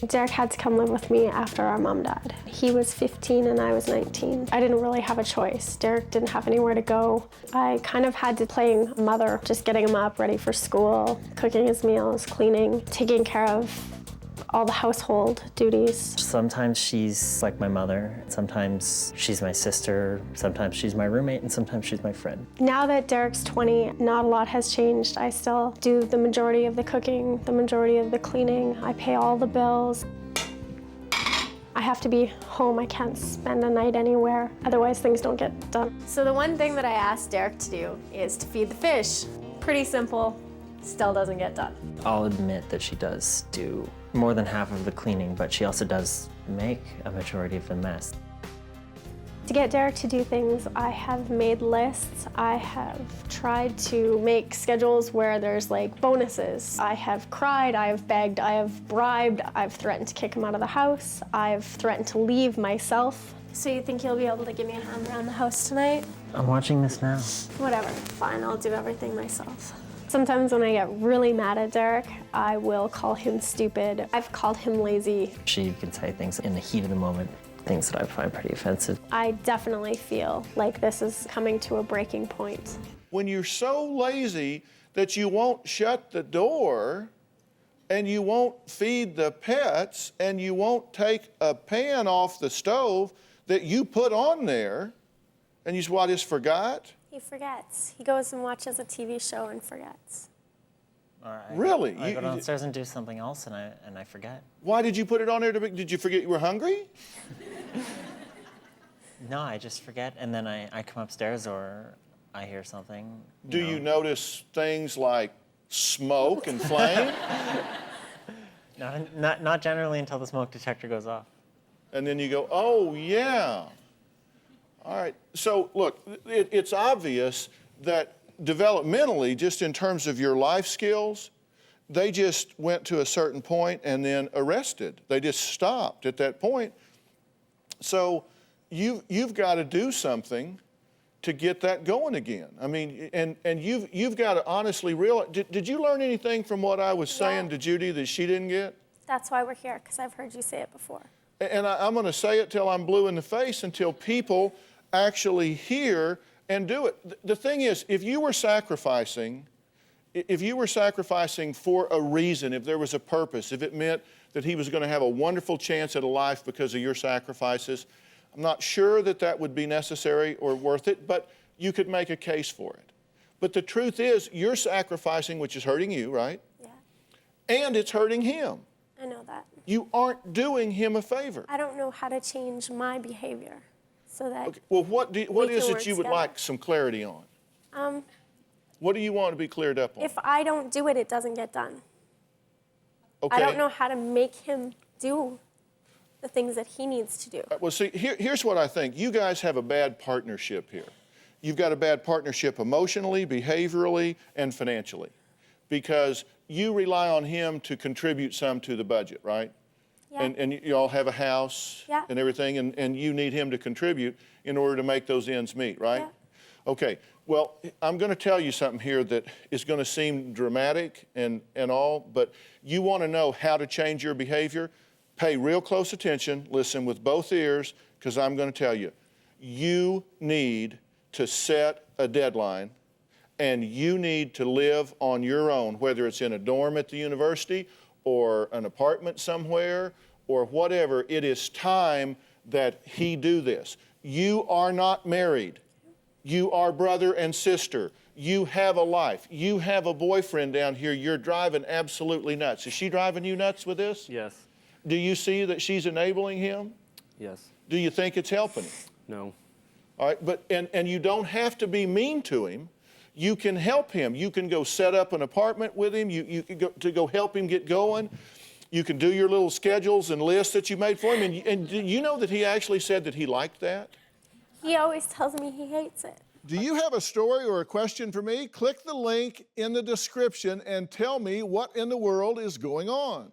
Derek had to come live with me after our mom died. He was 15 and I was 19. I didn't really have a choice. Derek didn't have anywhere to go. I kind of had to play a mother, just getting him up, ready for school, cooking his meals, cleaning, taking care of all the household duties. Sometimes she's like my mother, sometimes she's my sister, sometimes she's my roommate, and sometimes she's my friend. Now that Derek's 20, not a lot has changed. I still do the majority of the cooking, the majority of the cleaning. I pay all the bills. I have to be home. I can't spend a night anywhere, otherwise things don't get done. So the one thing that I asked Derek to do is to feed the fish. Pretty simple, still doesn't get done. I'll admit that she does do more than half of the cleaning, but she also does make a majority of the mess. To get Derek to do things, I have made lists. I have tried to make schedules where there's like bonuses. I have cried, I have begged, I have bribed, I've threatened to kick him out of the house. I've threatened to leave myself. So you think you'll be able to give me a hand around the house tonight? I'm watching this now. Whatever, fine, I'll do everything myself. Sometimes when I get really mad at Derek, I will call him stupid. I've called him lazy. She can say things in the heat of the moment, things that I find pretty offensive. I definitely feel like this is coming to a breaking point. When you're so lazy that you won't shut the door and you won't feed the pets and you won't take a pan off the stove that you put on there, and you just forgot? He forgets. He goes and watches a TV show and forgets. Really? I go downstairs and do something else, and I forget. Why did you put it on there? Did you forget you were hungry? No, I just forget, and then I come upstairs or I hear something. Do you notice things like smoke and flame? Not generally until the smoke detector goes off. And then you go, oh, yeah. All right, so look, it's obvious that developmentally, just in terms of your life skills, they just went to a certain point and then arrested. They just stopped at that point. So you've got to do something to get that going again. I mean, and you've got to honestly realize, did you learn anything from what I was saying to Judy that she didn't get? That's why we're here, because I've heard you say it before. And I'm going to say it till I'm blue in the face, until people actually hear and do it. The thing is, if you were sacrificing for a reason, if there was a purpose, if it meant that he was going to have a wonderful chance at a life because of your sacrifices, I'm not sure that that would be necessary or worth it, but you could make a case for it. But the truth is, you're sacrificing, which is hurting you, right? Yeah. And it's hurting him. I know that. You aren't doing him a favor. I don't know how to change my behavior so that. Okay. Well, what is it you would together. like some clarity on? What do you want to be cleared up on? If I don't do it, it doesn't get done. Okay. I don't know how to make him do the things that he needs to do. Well, see, here's what I think. You guys have a bad partnership here. You've got a bad partnership emotionally, behaviorally, and financially, because you rely on him to contribute some to the budget, right? Yeah. And you all have a house and everything, and you need him to contribute in order to make those ends meet, right? Yeah. Okay, well, I'm going to tell you something here that is going to seem dramatic and all, but you want to know how to change your behavior? Pay real close attention, listen with both ears, because I'm going to tell you. You need to set a deadline, and you need to live on your own, whether it's in a dorm at the university or an apartment somewhere or whatever. It is time that he do this. You are not married. You are brother and sister. You have a life. You have a boyfriend down here. You're driving absolutely nuts. Is she driving you nuts with this? Yes. Do you see that she's enabling him? Yes. Do you think it's helping him? No. All right, but and you don't have to be mean to him. You can help him. You can go set up an apartment with him. You can go help him get going. You can do your little schedules and lists that you made for him. And do you know that he actually said that he liked that? He always tells me he hates it. Do you have a story or a question for me? Click the link in the description and tell me what in the world is going on.